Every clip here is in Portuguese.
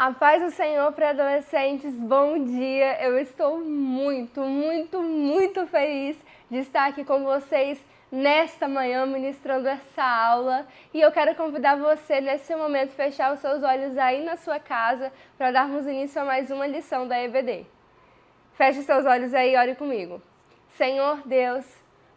A paz do Senhor para adolescentes, bom dia! Eu estou muito feliz de estar aqui com vocês nesta manhã ministrando essa aula e eu quero convidar você nesse momento a fechar os seus olhos aí na sua casa para darmos início a mais uma lição da EBD. Feche seus olhos aí e ore comigo. Senhor Deus,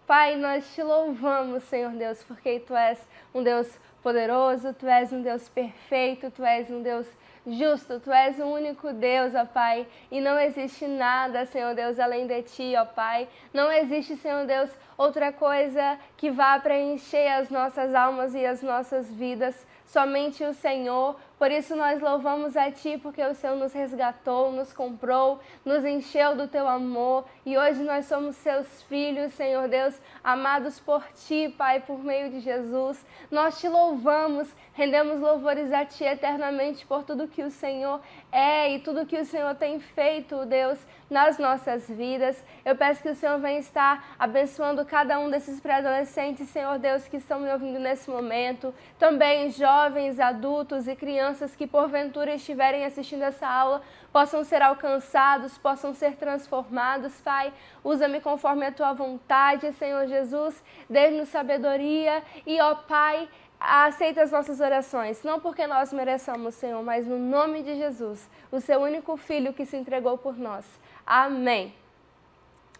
Pai, nós te louvamos, Senhor Deus, porque Tu és um Deus poderoso, Tu és um Deus perfeito, Tu és um Deus justo, Tu és o único Deus, ó Pai, e não existe nada, Senhor Deus, além de Ti, ó Pai. Não existe, Senhor Deus, outra coisa que vá preencher as nossas almas e as nossas vidas, somente o Senhor. Por isso nós louvamos a Ti, porque o Senhor nos resgatou, nos comprou, nos encheu do Teu amor e hoje nós somos Seus filhos, Senhor Deus, amados por Ti, Pai, por meio de Jesus. Nós Te louvamos, rendemos louvores a Ti eternamente por tudo que o Senhor é e tudo que o Senhor tem feito, Deus, nas nossas vidas. Eu peço que o Senhor venha estar abençoando cada um desses pré-adolescentes, Senhor Deus, que estão me ouvindo nesse momento. Também jovens, adultos e crianças que porventura estiverem assistindo essa aula possam ser alcançados, possam ser transformados, Pai. Usa-me conforme a Tua vontade, Senhor Jesus. Dê-nos sabedoria e, ó Pai, aceita as nossas orações, não porque nós mereçamos, Senhor, mas no nome de Jesus, o Seu único Filho que se entregou por nós. Amém.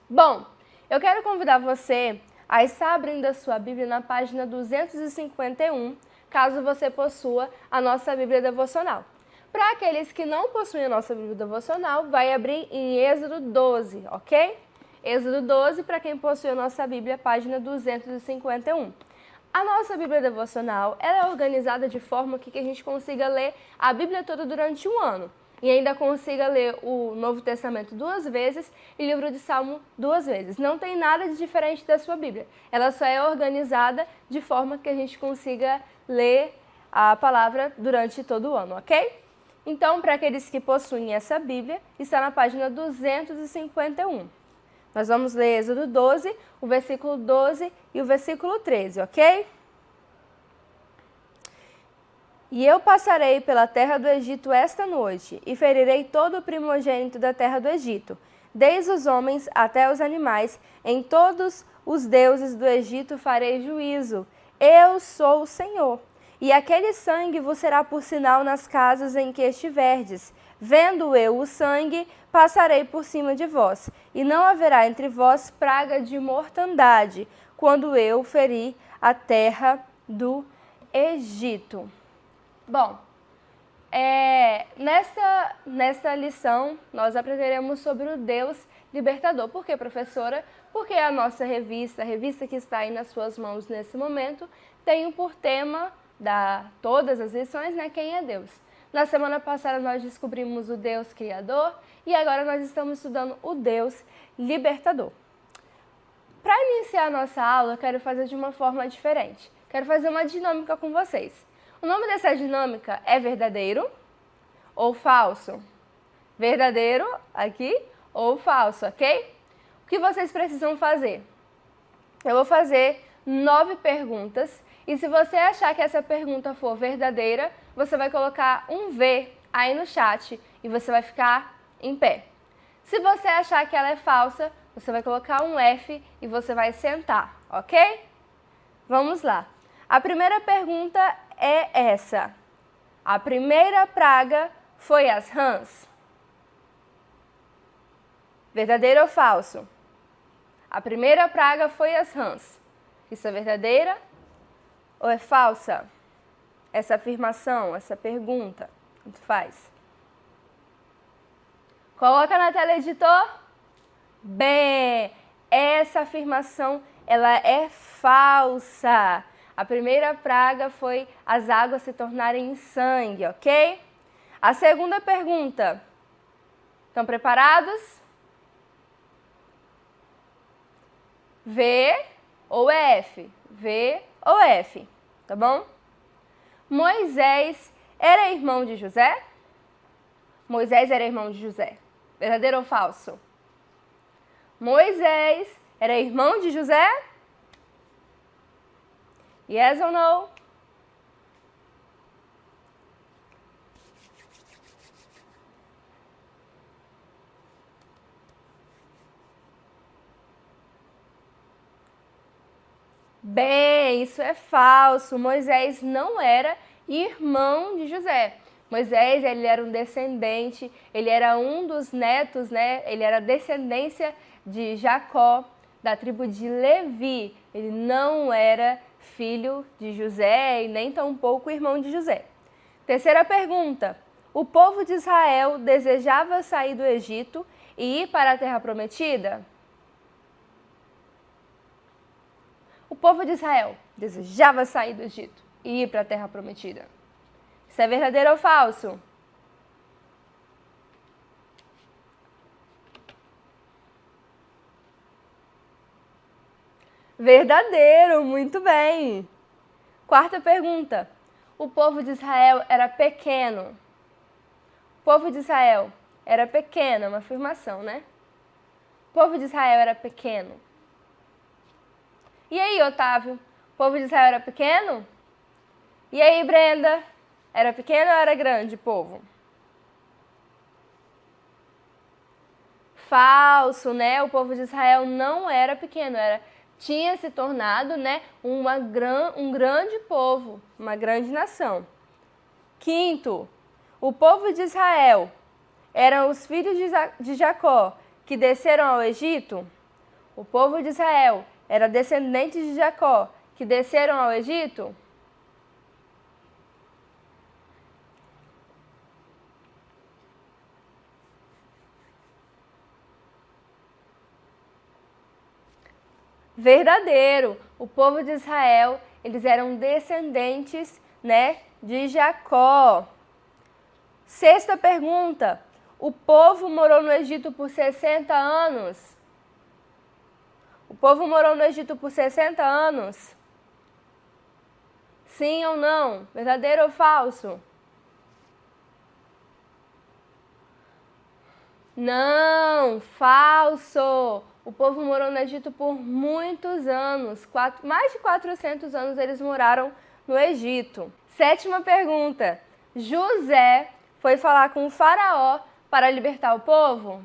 Bom, eu quero convidar você a estar abrindo a sua Bíblia na página 251, caso você possua a nossa Bíblia devocional. Para aqueles que não possuem a nossa Bíblia devocional, vai abrir em Êxodo 12, ok? Êxodo 12, para quem possui a nossa Bíblia, página 251. A nossa Bíblia devocional ela é organizada de forma que a gente consiga ler a Bíblia toda durante um ano e ainda consiga ler o Novo Testamento 2 vezes e o livro de Salmo 2 vezes. Não tem nada de diferente da sua Bíblia. Ela só é organizada de forma que a gente consiga ler a palavra durante todo o ano, ok? Então, para aqueles que possuem essa Bíblia, está na página 251. Nós vamos ler Êxodo 12, o versículo 12 e o versículo 13, ok? E eu passarei pela terra do Egito esta noite, e ferirei todo o primogênito da terra do Egito, desde os homens até os animais, em todos os deuses do Egito farei juízo. Eu sou o Senhor. E aquele sangue vos será por sinal nas casas em que estiverdes. Vendo eu o sangue, passarei por cima de vós, e não haverá entre vós praga de mortandade, quando eu ferir a terra do Egito. Bom, nesta lição nós aprenderemos sobre o Deus libertador. Por quê, professora? Porque a nossa revista, a revista que está aí nas suas mãos nesse momento, tem por tema todas as lições, né? Quem é Deus? Na semana passada nós descobrimos o Deus Criador e agora nós estamos estudando o Deus Libertador. Para iniciar a nossa aula, eu quero fazer de uma forma diferente. Quero fazer uma dinâmica com vocês. O nome dessa dinâmica é verdadeiro ou falso? Verdadeiro aqui ou falso, ok? O que vocês precisam fazer? Eu vou fazer 9 perguntas e se você achar que essa pergunta for verdadeira, você vai colocar um V aí no chat e você vai ficar em pé. Se você achar que ela é falsa, você vai colocar um F e você vai sentar, ok? Vamos lá. A primeira pergunta é essa. A primeira praga foi as rãs? Verdadeiro ou falso? A primeira praga foi as rãs. Isso é verdadeira ou é falsa? Essa afirmação, essa pergunta, tanto faz. Coloca na tela, editor. Bem, essa afirmação, ela é falsa. A primeira praga foi as águas se tornarem sangue, ok? A segunda pergunta. Estão preparados? V ou F? V ou F, tá bom? Moisés era irmão de José? Moisés era irmão de José. Verdadeiro ou falso? Moisés era irmão de José? Yes ou no? Bem, isso é falso. Moisés não era irmão de José. Moisés, ele era um descendente, ele era um dos netos, né? Ele era descendência de Jacó, da tribo de Levi. Ele não era filho de José e nem tampouco irmão de José. Terceira pergunta. O povo de Israel desejava sair do Egito e ir para a Terra Prometida? O povo de Israel desejava sair do Egito e ir para a Terra Prometida. Isso é verdadeiro ou falso? Verdadeiro, muito bem. Quarta pergunta. O povo de Israel era pequeno. O povo de Israel era pequeno, é uma afirmação, né? O povo de Israel era pequeno. E aí, Otávio? O povo de Israel era pequeno? E aí, Brenda? Era pequeno ou era grande, povo? Falso, né? O povo de Israel não era pequeno, tinha se tornado, né, um grande povo, uma grande nação. Quinto, o povo de Israel eram os filhos de Jacó que desceram ao Egito? O povo de Israel era descendente de Jacó que desceram ao Egito? Verdadeiro. O povo de Israel, eles eram descendentes, né, de Jacó. Sexta pergunta. O povo morou no Egito por 60 anos? O povo morou no Egito por 60 anos? Sim ou não? Verdadeiro ou falso? Não, falso. O povo morou no Egito por muitos anos, mais de 400 anos eles moraram no Egito. Sétima pergunta. José foi falar com o faraó para libertar o povo?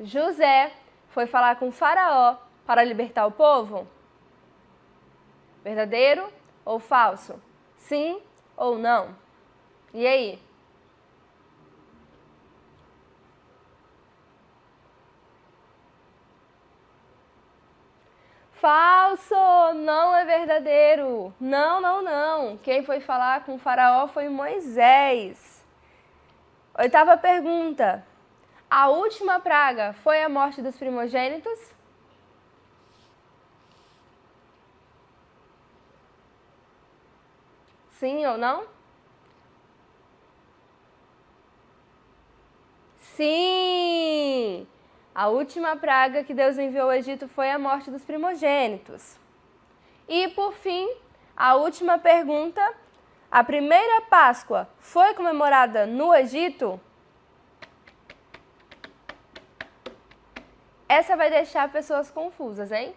José foi falar com o faraó para libertar o povo? Verdadeiro ou falso? Sim ou não? E aí? Falso! Não é verdadeiro. Não, não, não. Quem foi falar com o faraó foi Moisés. Oitava pergunta. A última praga foi a morte dos primogênitos? Sim ou não? Sim! A última praga que Deus enviou ao Egito foi a morte dos primogênitos. E, por fim, a última pergunta. A primeira Páscoa foi comemorada no Egito? Essa vai deixar pessoas confusas, hein?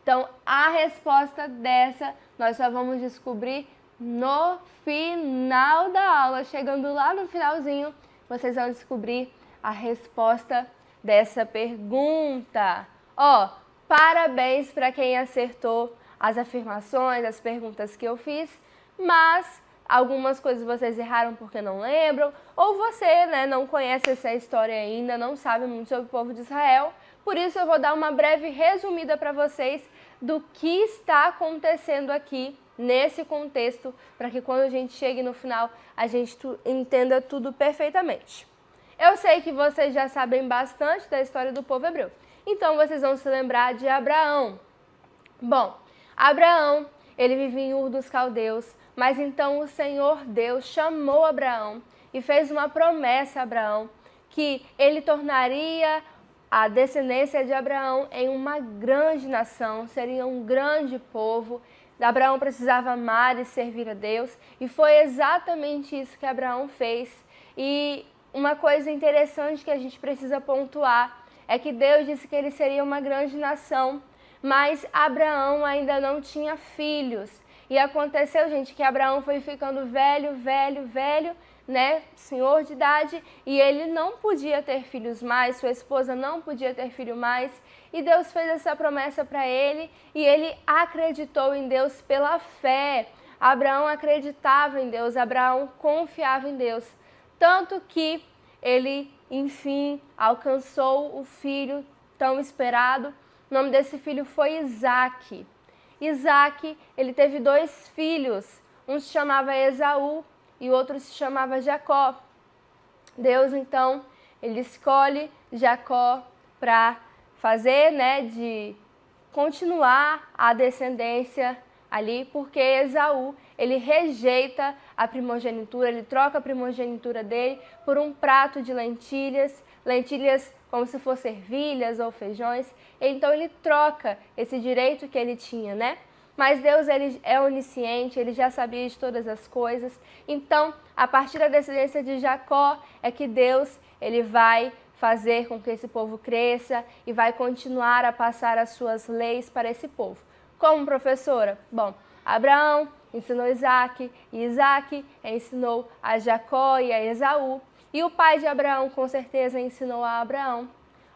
Então, a resposta dessa nós só vamos descobrir no final da aula. Chegando lá no finalzinho, vocês vão descobrir a resposta dessa pergunta. Ó, parabéns para quem acertou as afirmações, as perguntas que eu fiz, mas algumas coisas vocês erraram porque não lembram, ou você, né, não conhece essa história ainda, não sabe muito sobre o povo de Israel. Por isso eu vou dar uma breve resumida para vocês do que está acontecendo aqui nesse contexto, para que quando a gente chegue no final, a gente entenda tudo perfeitamente. Eu sei que vocês já sabem bastante da história do povo hebreu, então vocês vão se lembrar de Abraão. Bom, Abraão, ele vivia em Ur dos Caldeus, mas então o Senhor Deus chamou Abraão e fez uma promessa a Abraão que ele tornaria a descendência de Abraão em uma grande nação, seria um grande povo. Abraão precisava amar e servir a Deus, e foi exatamente isso que Abraão fez. E uma coisa interessante que a gente precisa pontuar é que Deus disse que ele seria uma grande nação, mas Abraão ainda não tinha filhos. E aconteceu, gente, que Abraão foi ficando velho, né, senhor de idade, e ele não podia ter filhos mais, sua esposa não podia ter filho mais, e Deus fez essa promessa para ele, e ele acreditou em Deus pela fé. Abraão acreditava em Deus, Abraão confiava em Deus, tanto que ele, enfim, alcançou o filho tão esperado. O nome desse filho foi Isaque. Isaque, ele teve 2 filhos, um se chamava Esaú e o outro se chamava Jacó. Deus, então, ele escolhe Jacó para fazer, né, de continuar a descendência ali, porque Esaú, ele rejeita a primogenitura, ele troca a primogenitura dele por um prato de lentilhas, lentilhas como se fossem ervilhas ou feijões. Então ele troca esse direito que ele tinha, né? Mas Deus, ele é onisciente, ele já sabia de todas as coisas. Então, a partir da descendência de Jacó é que Deus, ele vai fazer com que esse povo cresça e vai continuar a passar as suas leis para esse povo. Como, professora? Bom, Abraão ensinou Isaque, e Isaque ensinou a Jacó e a Esaú, e o pai de Abraão com certeza ensinou a Abraão,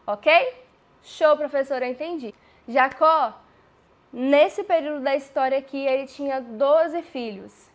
ok? Show, professora, entendi. Jacó, nesse período da história aqui, ele tinha 12 filhos.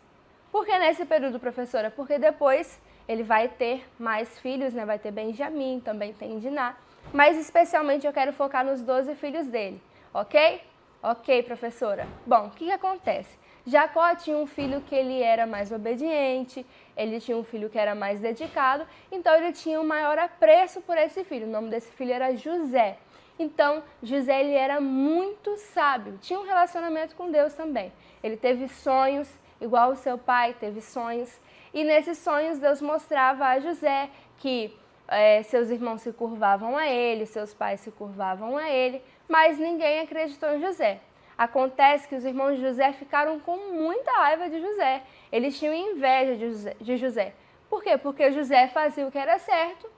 Por que nesse período, professora? Porque depois ele vai ter mais filhos, né? Vai ter Benjamim, também tem Diná, mas especialmente eu quero focar nos 12 filhos dele, ok? Ok, professora. Bom, o que acontece? Jacó tinha um filho que ele era mais obediente, ele tinha um filho que era mais dedicado, então ele tinha um maior apreço por esse filho. O nome desse filho era José. Então, José, ele era muito sábio, tinha um relacionamento com Deus também. Ele teve sonhos, igual o seu pai teve sonhos, e nesses sonhos Deus mostrava a José que seus irmãos se curvavam a ele, seus pais se curvavam a ele, mas ninguém acreditou em José. Acontece que os irmãos de José ficaram com muita raiva de José. Eles tinham inveja de José. Por quê? Porque José fazia o que era certo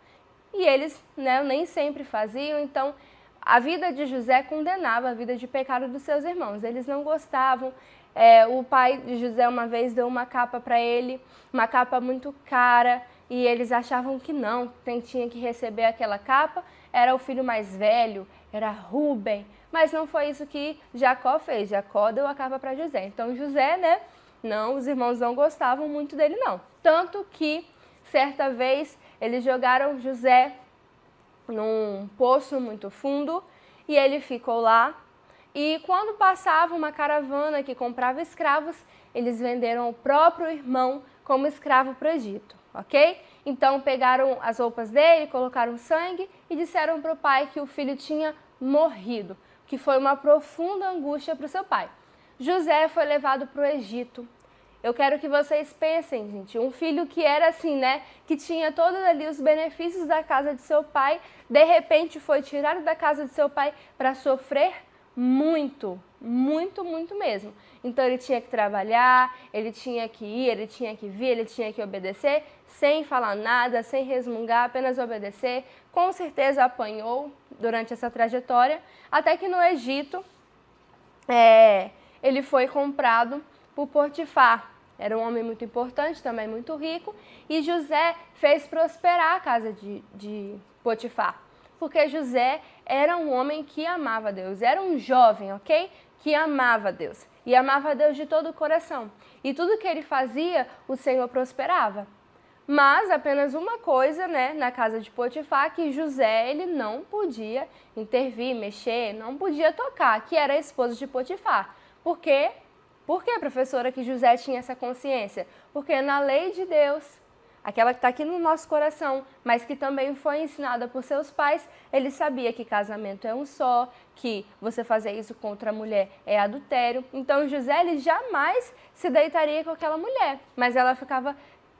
e eles, né, nem sempre faziam. Então, a vida de José condenava a vida de pecado dos seus irmãos. Eles não gostavam. O pai de José uma vez deu uma capa para ele, uma capa muito cara, e eles achavam que não, quem tinha que receber aquela capa era o filho mais velho, era Rúben, mas não foi isso que Jacó fez. Jacó deu a capa para José. Então José, né, não, os irmãos não gostavam muito dele não. Tanto que, certa vez, eles jogaram José num poço muito fundo e ele ficou lá. E quando passava uma caravana que comprava escravos, eles venderam o próprio irmão como escravo para o Egito, ok? Então pegaram as roupas dele, colocaram sangue e disseram para o pai que o filho tinha morrido, que foi uma profunda angústia para o seu pai. José foi levado para o Egito. Eu quero que vocês pensem, gente, um filho que era assim, né, que tinha todos ali os benefícios da casa de seu pai, de repente foi tirado da casa de seu pai para sofrer muito, muito, muito mesmo. Então ele tinha que trabalhar, ele tinha que ir, ele tinha que vir, ele tinha que obedecer, sem falar nada, sem resmungar, apenas obedecer. Com certeza apanhou durante essa trajetória, até que no Egito ele foi comprado por Potifar. Era um homem muito importante, também muito rico, e José fez prosperar a casa de Potifar. Porque José era um homem que amava Deus, era um jovem, ok? Que amava Deus, e amava Deus de todo o coração. E tudo que ele fazia, o Senhor prosperava. Mas apenas uma coisa, né, na casa de Potifar, que José, ele não podia intervir, mexer, não podia tocar, que era a esposa de Potifar. Por quê? Por que, professora, que José tinha essa consciência? Porque na lei de Deus, aquela que está aqui no nosso coração, mas que também foi ensinada por seus pais, ele sabia que casamento é um só, que você fazer isso com outra mulher é adultério. Então José, ele jamais se deitaria com aquela mulher, mas ela ficava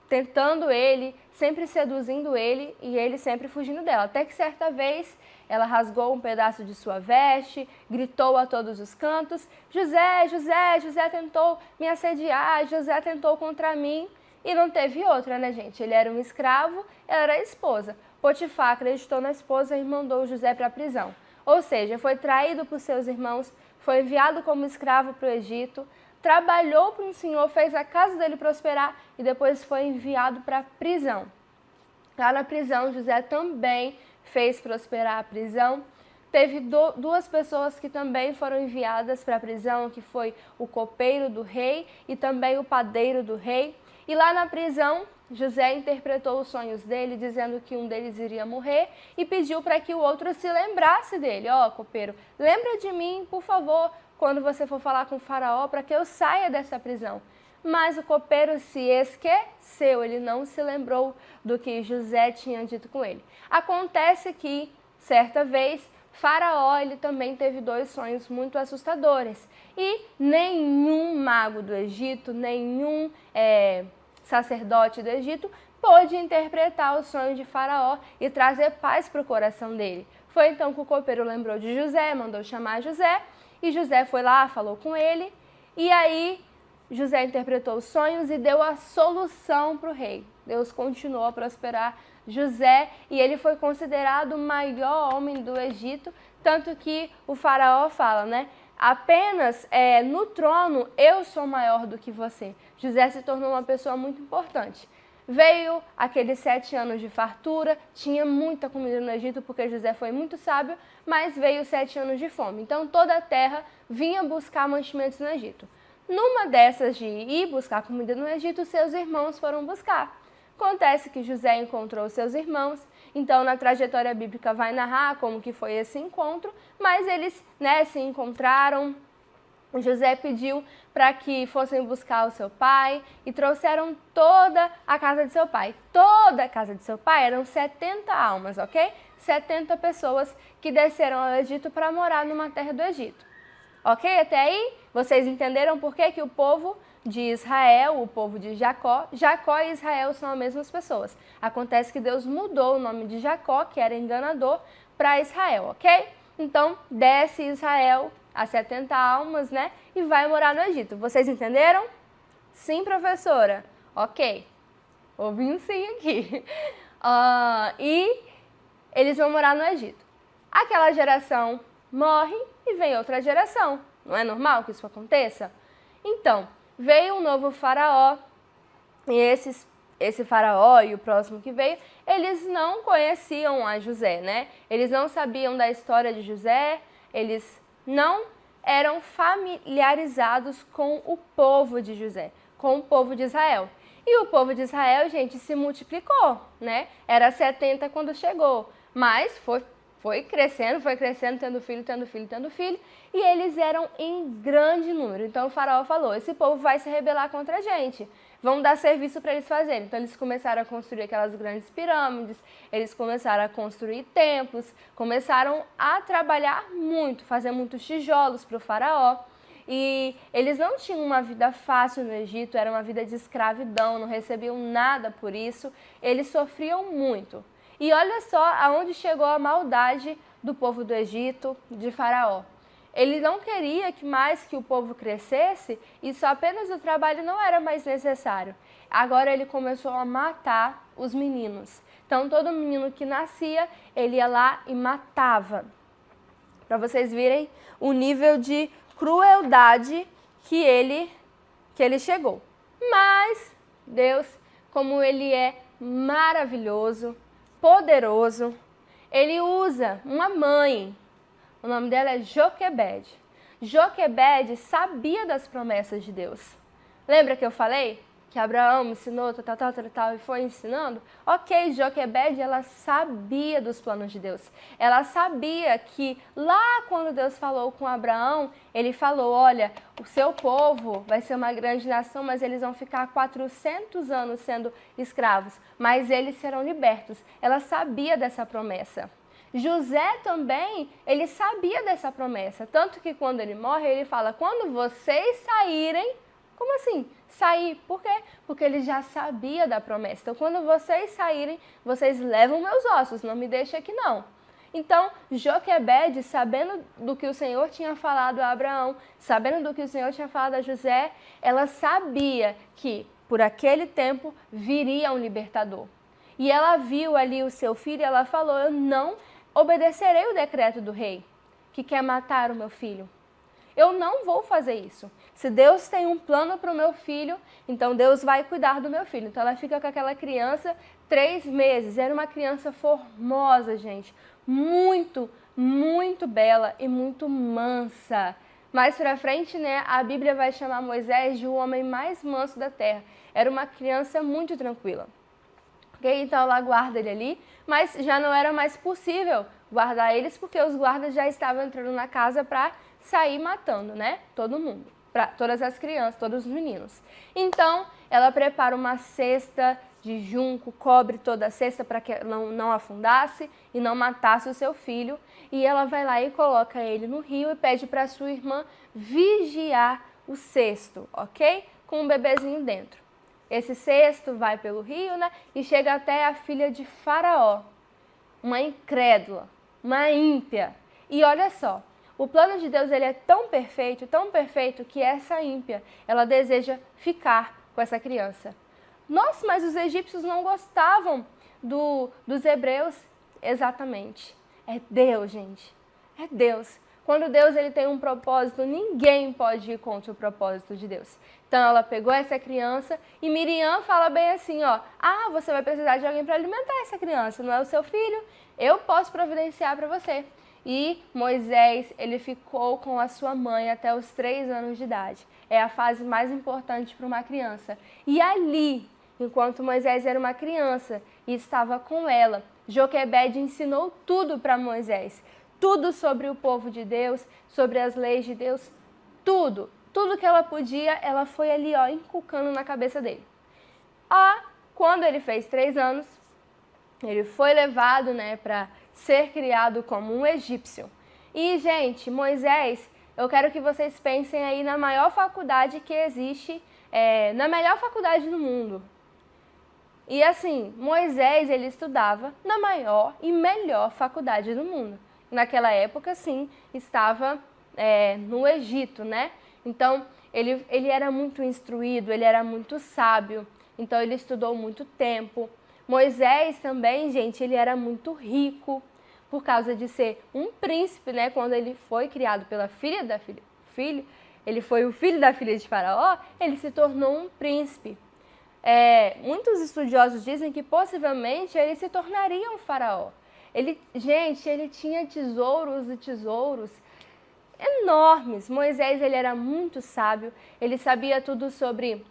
tentando ele, sempre seduzindo ele e ele sempre fugindo dela. Até que certa vez ela rasgou um pedaço de sua veste, gritou a todos os cantos: José, José, José tentou me assediar, José tentou contra mim. E não teve outra, né, gente? Ele era um escravo, ela era a esposa. Potifar acreditou na esposa e mandou José para a prisão. Ou seja, foi traído por seus irmãos, foi enviado como escravo para o Egito, trabalhou para o Senhor, fez a casa dele prosperar e depois foi enviado para a prisão. Lá na prisão, José também fez prosperar a prisão. Teve duas pessoas que também foram enviadas para a prisão, que foi o copeiro do rei e também o padeiro do rei. E lá na prisão, José interpretou os sonhos dele, dizendo que um deles iria morrer e pediu para que o outro se lembrasse dele. Copeiro, lembra de mim, por favor, quando você for falar com o faraó, para que eu saia dessa prisão. Mas o copeiro se esqueceu, ele não se lembrou do que José tinha dito com ele. Acontece que, certa vez, Faraó ele também teve 2 sonhos muito assustadores e nenhum mago do Egito, nenhum sacerdote do Egito pôde interpretar o sonho de Faraó e trazer paz para o coração dele. Foi então que o copeiro lembrou de José, mandou chamar José e José foi lá, falou com ele e aí José interpretou os sonhos e deu a solução para o rei. Deus continuou a prosperar José e ele foi considerado o maior homem do Egito, tanto que o faraó fala, né? Apenas no trono eu sou maior do que você. José se tornou uma pessoa muito importante. Veio aqueles 7 anos de fartura, tinha muita comida no Egito porque José foi muito sábio, mas veio 7 anos de fome. Então toda a terra vinha buscar mantimentos no Egito. Numa dessas de ir buscar comida no Egito, seus irmãos foram buscar. Acontece que José encontrou seus irmãos, então na trajetória bíblica vai narrar como que foi esse encontro, mas eles se encontraram. José pediu para que fossem buscar o seu pai e trouxeram toda a casa de seu pai. Toda a casa de seu pai eram 70 almas, ok? 70 pessoas que desceram ao Egito para morar numa terra do Egito. Ok? Até aí? Vocês entenderam por que o povo de Israel, o povo de Jacó e Israel são as mesmas pessoas. Acontece que Deus mudou o nome de Jacó, que era enganador, para Israel, ok? Então, desce Israel, as 70 almas, e vai morar no Egito. Vocês entenderam? Sim, professora? Ok. Ouvi um sim aqui. E eles vão morar no Egito. Aquela geração morre e vem outra geração. Não é normal que isso aconteça? Então, veio um novo faraó e esse faraó e o próximo que veio, eles não conheciam a José, Eles não sabiam da história de José, eles não eram familiarizados com o povo de José, com o povo de Israel. E o povo de Israel, gente, se multiplicou, Era 70 quando chegou, mas foi crescendo, tendo filho, e eles eram em grande número. Então o faraó falou, esse povo vai se rebelar contra a gente, vamos dar serviço para eles fazerem. Então eles começaram a construir aquelas grandes pirâmides, eles começaram a construir templos, começaram a trabalhar muito, fazer muitos tijolos para o faraó. E eles não tinham uma vida fácil no Egito, era uma vida de escravidão, não recebiam nada por isso, eles sofriam muito. E olha só aonde chegou a maldade do povo do Egito, de Faraó. Ele não queria que mais que o povo crescesse, e só apenas o trabalho não era mais necessário. Agora ele começou a matar os meninos. Então todo menino que nascia, ele ia lá e matava. Para vocês verem o nível de crueldade que ele chegou. Mas Deus, como ele é maravilhoso, poderoso, ele usa uma mãe, o nome dela é Joquebede. Joquebede sabia das promessas de Deus. Lembra que eu falei que Abraão ensinou, tal, e foi ensinando? Ok, Joquebede, ela sabia dos planos de Deus. Ela sabia que lá quando Deus falou com Abraão, ele falou, olha, o seu povo vai ser uma grande nação, mas eles vão ficar 400 anos sendo escravos, mas eles serão libertos. Ela sabia dessa promessa. José também, ele sabia dessa promessa, tanto que quando ele morre, ele fala, quando vocês saírem, como assim? Sair. Por quê? Porque ele já sabia da promessa. Então, quando vocês saírem, vocês levam meus ossos, não me deixem aqui não. Então, Joquebede, sabendo do que o Senhor tinha falado a Abraão, sabendo do que o Senhor tinha falado a José, ela sabia que, por aquele tempo, viria um libertador. E ela viu ali o seu filho e ela falou, eu não obedecerei o decreto do rei, que quer matar o meu filho. eu não vou fazer isso. Se Deus tem um plano para o meu filho, então Deus vai cuidar do meu filho. Então ela fica com aquela criança 3 meses. Era uma criança formosa, gente. Muito, muito bela e muito mansa. Mais pra frente, né, a Bíblia vai chamar Moisés de o homem mais manso da terra. Era uma criança muito tranquila. Okay? Então ela guarda ele ali, mas já não era mais possível guardar eles porque os guardas já estavam entrando na casa para sair matando, né, todo mundo, para todas as crianças, todos os meninos. Então ela prepara uma cesta de junco, cobre toda a cesta para que não afundasse e não matasse o seu filho. E ela vai lá e coloca ele no rio e pede para sua irmã vigiar o cesto, ok? Com um bebezinho dentro. Esse cesto vai pelo rio, né? E chega até a filha de Faraó, uma incrédula, uma ímpia. E olha só, o plano de Deus ele é tão perfeito que essa ímpia, ela deseja ficar com essa criança. Nossa, mas os egípcios não gostavam dos hebreus. Exatamente. É Deus, gente. É Deus. Quando Deus ele tem um propósito, ninguém pode ir contra o propósito de Deus. Então ela pegou essa criança e Miriam fala bem assim, ó, você vai precisar de alguém para alimentar essa criança, não é o seu filho? Eu posso providenciar para você. E Moisés, ele ficou com a sua mãe até os 3 anos de idade. É a fase mais importante para uma criança. E ali, enquanto Moisés era uma criança e estava com ela, Joquebede ensinou tudo para Moisés. Tudo sobre o povo de Deus, sobre as leis de Deus, tudo. Tudo que ela podia, ela foi ali, ó, inculcando na cabeça dele. Quando ele fez 3 anos, ele foi levado, né, para ser criado como um egípcio. E, gente, Moisés, eu quero que vocês pensem aí na maior faculdade que existe, na melhor faculdade do mundo. E assim, Moisés, ele estudava na maior e melhor faculdade do mundo. Naquela época, sim, estava no Egito, né? Então, ele era muito instruído, ele era muito sábio, então ele estudou muito tempo. Moisés também, gente, ele era muito rico, por causa de ser um príncipe, né? Quando ele foi criado pela ele foi o filho da filha de Faraó, ele se tornou um príncipe. Muitos estudiosos dizem que possivelmente ele se tornaria um faraó. Gente, ele tinha tesouros e tesouros enormes. Moisés, ele era muito sábio, ele sabia tudo sobre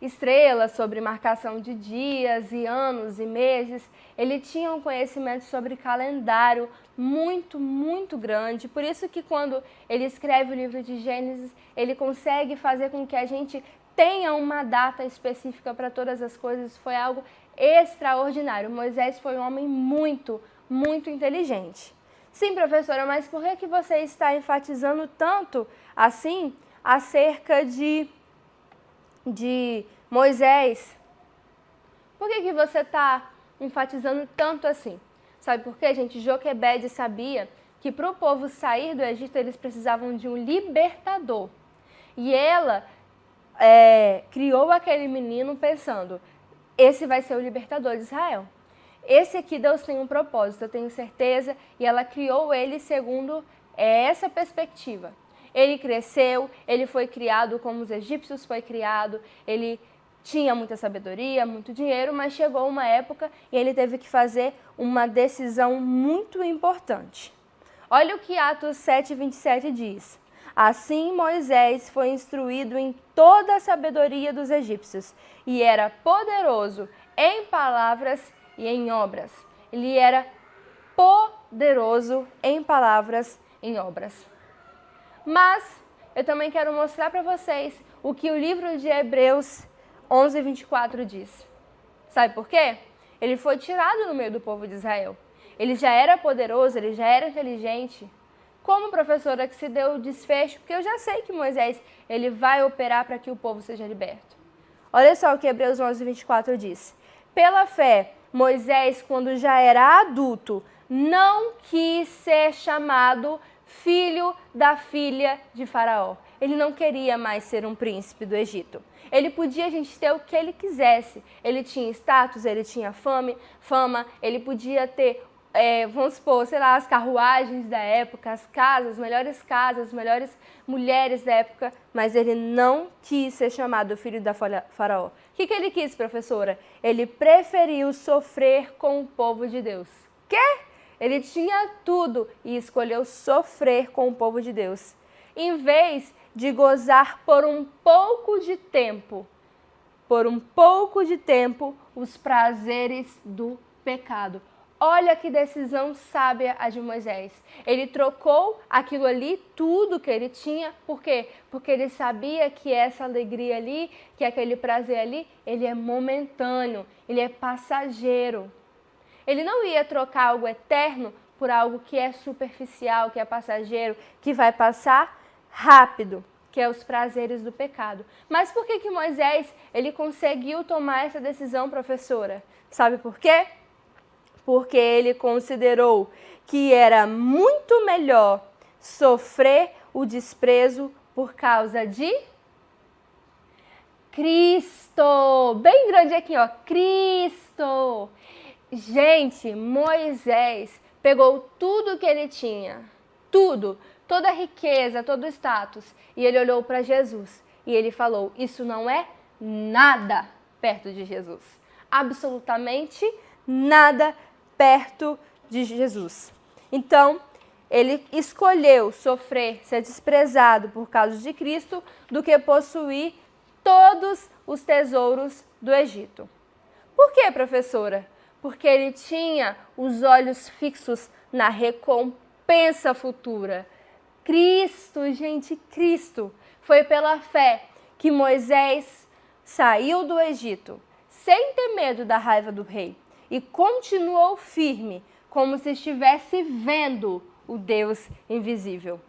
estrelas, sobre marcação de dias e anos e meses. Ele tinha um conhecimento sobre calendário muito, muito grande. Por isso que quando ele escreve o livro de Gênesis, ele consegue fazer com que a gente tenha uma data específica para todas as coisas. Foi algo extraordinário. Moisés foi um homem muito, muito inteligente. Sim, professora, mas por que você está enfatizando tanto assim acerca de Moisés? Por que você está enfatizando tanto assim? Sabe por quê, gente? Joquebede sabia que para o povo sair do Egito eles precisavam de um libertador. E ela criou aquele menino pensando, esse vai ser o libertador de Israel. Esse aqui Deus tem um propósito, eu tenho certeza, e ela criou ele segundo essa perspectiva. Ele cresceu, ele foi criado como os egípcios foi criado, ele tinha muita sabedoria, muito dinheiro, mas chegou uma época e ele teve que fazer uma decisão muito importante. Olha o que Atos 7:27 diz. Assim Moisés foi instruído em toda a sabedoria dos egípcios e era poderoso em palavras e em obras. Ele era poderoso em palavras e em obras. Mas eu também quero mostrar para vocês o que o livro de Hebreus 11:24 diz. Sabe por quê? Ele foi tirado no meio do povo de Israel. Ele já era poderoso, ele já era inteligente. Como professora que se deu o desfecho, porque eu já sei que Moisés ele vai operar para que o povo seja liberto. Olha só o que Hebreus 11:24 diz. Pela fé, Moisés, quando já era adulto, não quis ser chamado filho da filha de Faraó. Ele não queria mais ser um príncipe do Egito. Ele podia, gente, ter o que ele quisesse. Ele tinha status, ele tinha fama, ele podia ter vamos supor, sei lá, as carruagens da época, as melhores mulheres da época, mas ele não quis ser chamado filho da faraó. O que ele quis, professora? Ele preferiu sofrer com o povo de Deus. Quê? Ele tinha tudo e escolheu sofrer com o povo de Deus, em vez de gozar por um pouco de tempo, os prazeres do pecado. Olha que decisão sábia a de Moisés. Ele trocou aquilo ali, tudo que ele tinha, por quê? Porque ele sabia que essa alegria ali, que aquele prazer ali, ele é momentâneo, ele é passageiro. Ele não ia trocar algo eterno por algo que é superficial, que é passageiro, que vai passar rápido, que é os prazeres do pecado. Mas por que Moisés ele conseguiu tomar essa decisão, professora? Sabe por quê? Porque ele considerou que era muito melhor sofrer o desprezo por causa de Cristo. Bem grande aqui, ó, Cristo. Gente, Moisés pegou tudo que ele tinha, tudo, toda a riqueza, todo o status, e ele olhou para Jesus e ele falou: isso não é nada perto de Jesus. Absolutamente nada perto de Jesus. Então, ele escolheu sofrer, ser desprezado por causa de Cristo, do que possuir todos os tesouros do Egito. Por quê, professora? Porque ele tinha os olhos fixos na recompensa futura. Cristo, gente, Cristo. Foi pela fé que Moisés saiu do Egito, sem ter medo da raiva do rei, e continuou firme, como se estivesse vendo o Deus invisível.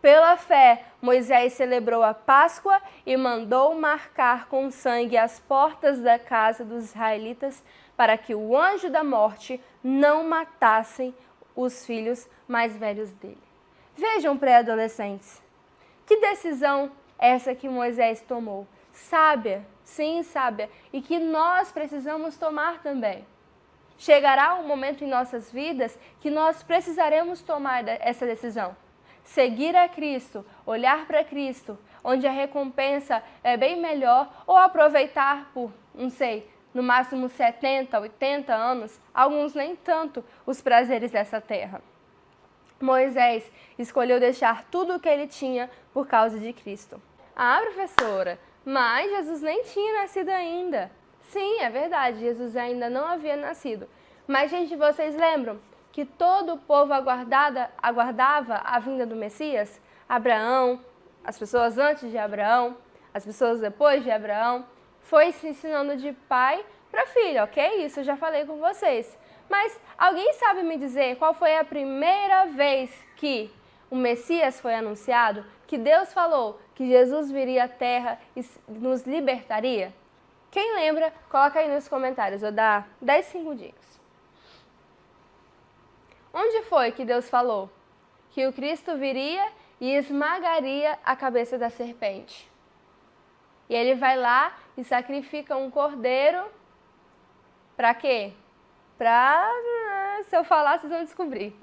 Pela fé, Moisés celebrou a Páscoa e mandou marcar com sangue as portas da casa dos israelitas, para que o anjo da morte não matasse os filhos mais velhos dele. Vejam, pré-adolescentes, que decisão essa que Moisés tomou? Sábia, sim, sábia, e que nós precisamos tomar também. Chegará um momento em nossas vidas que nós precisaremos tomar essa decisão. Seguir a Cristo, olhar para Cristo, onde a recompensa é bem melhor, ou aproveitar por, não sei, no máximo 70, 80 anos, alguns nem tanto, os prazeres dessa terra. Moisés escolheu deixar tudo o que ele tinha por causa de Cristo. Ah, professora, mas Jesus nem tinha nascido ainda. Sim, é verdade, Jesus ainda não havia nascido. Mas, gente, vocês lembram que todo o povo aguardava a vinda do Messias? Abraão, as pessoas antes de Abraão, as pessoas depois de Abraão, foi se ensinando de pai para filho, ok? Isso eu já falei com vocês. Mas alguém sabe me dizer qual foi a primeira vez que o Messias foi anunciado? Que Deus falou que Jesus viria à Terra e nos libertaria? Quem lembra, coloca aí nos comentários, vou dar 10 segundinhos. Onde foi que Deus falou que o Cristo viria e esmagaria a cabeça da serpente? E ele vai lá e sacrifica um cordeiro. Para quê? Se eu falar, vocês vão descobrir.